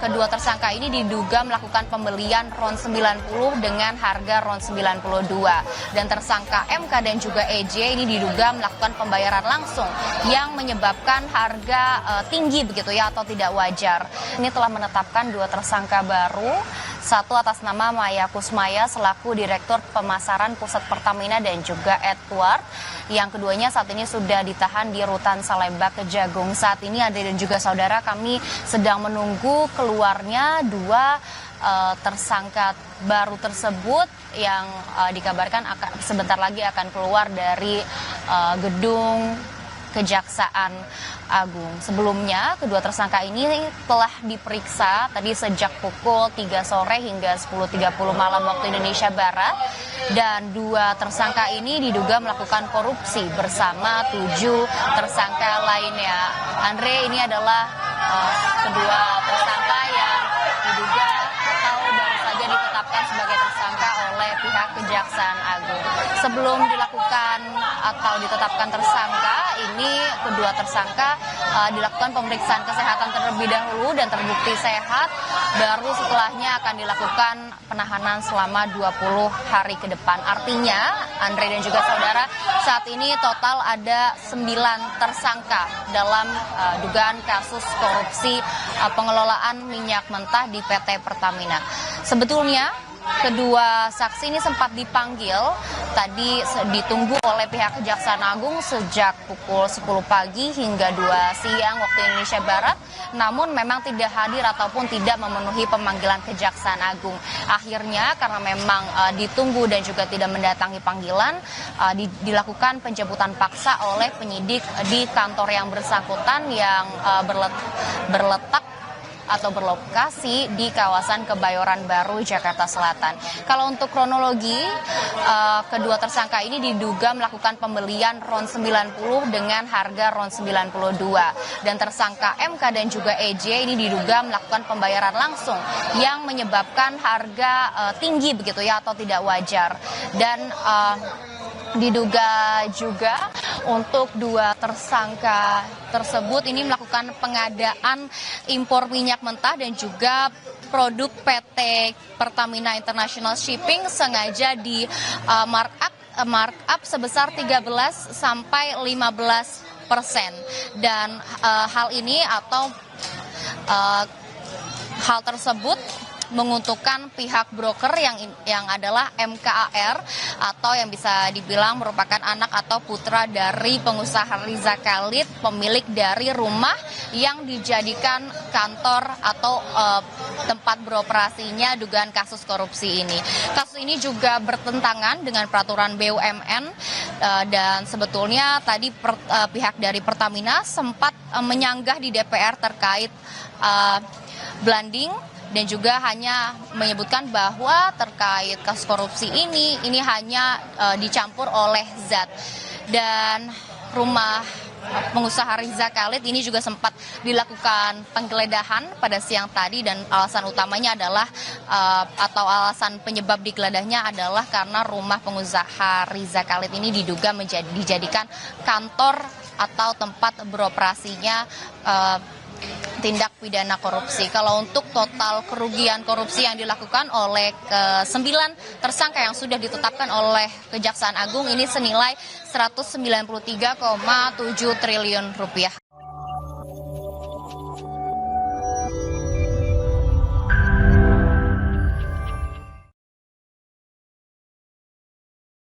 kedua tersangka ini diduga melakukan pembelian RON 90 dengan harga RON 92. Dan tersangka MK dan juga EJ ini diduga melakukan pembayaran langsung yang menyebabkan harga tinggi begitu ya atau tidak wajar. Ini telah menetapkan dua tersangka baru, satu atas nama Maya Kusmaya selaku Direktur Pemasaran Pusat Pertamina dan juga Edward. Yang keduanya saat ini sudah ditahan di Rutan Salemba Kejagung. Saat ini Andre dan juga saudara, kami sedang menunggu keluarnya dua tersangka baru tersebut yang dikabarkan sebentar lagi akan keluar dari gedung Kejaksaan Agung. Sebelumnya, kedua tersangka ini telah diperiksa tadi sejak pukul 3 sore hingga 10.30 malam waktu Indonesia Barat. Dan dua tersangka ini diduga melakukan korupsi bersama 7 tersangka lainnya. Andre, ini adalah kedua tersangka yang diduga atau baru saja ditetapkan sebagai tersangka oleh pihak Kejaksaan Agung. Sebelum dilakukan atau ditetapkan tersangka, ini kedua tersangka dilakukan pemeriksaan kesehatan terlebih dahulu dan terbukti sehat, baru setelahnya akan dilakukan penahanan selama 20 hari ke depan. Artinya, Andre dan juga saudara, saat ini total ada 9 tersangka dalam dugaan kasus korupsi pengelolaan minyak mentah di PT Pertamina. Sebetulnya kedua saksi ini sempat dipanggil, tadi ditunggu oleh pihak Kejaksaan Agung sejak pukul 10 pagi hingga 2 siang waktu Indonesia Barat, namun memang tidak hadir ataupun tidak memenuhi pemanggilan Kejaksaan Agung. Akhirnya karena memang ditunggu dan juga tidak mendatangi panggilan, dilakukan penjemputan paksa oleh penyidik di kantor yang bersangkutan yang berletak atau berlokasi di kawasan Kebayoran Baru, Jakarta Selatan. Kalau untuk kronologi, kedua tersangka ini diduga melakukan pembelian RON 90 dengan harga RON 92. Dan tersangka MK dan juga EJ ini diduga melakukan pembayaran langsung yang menyebabkan harga tinggi begitu ya atau tidak wajar. Dan diduga juga untuk dua tersangka tersebut ini melakukan pengadaan impor minyak mentah dan juga produk PT Pertamina International Shipping sengaja di markup sebesar 13 sampai 15%. Dan hal ini atau hal tersebut menguntungkan pihak broker yang adalah MKAR atau yang bisa dibilang merupakan anak atau putra dari pengusaha Riza Khalid, pemilik dari rumah yang dijadikan kantor atau tempat beroperasinya dugaan kasus korupsi ini. Kasus ini juga bertentangan dengan peraturan BUMN dan sebetulnya tadi pihak dari Pertamina sempat menyanggah di DPR terkait blanding dan juga hanya menyebutkan bahwa terkait kasus korupsi ini hanya dicampur oleh zat. Dan rumah pengusaha Riza Khalid ini juga sempat dilakukan penggeledahan pada siang tadi dan alasan utamanya adalah atau alasan penyebab digeledahnya adalah karena rumah pengusaha Riza Khalid ini diduga dijadikan kantor atau tempat beroperasinya tindak pidana korupsi. Kalau untuk total kerugian korupsi yang dilakukan oleh ke-9 tersangka yang sudah ditetapkan oleh Kejaksaan Agung ini senilai 193,7 triliun rupiah.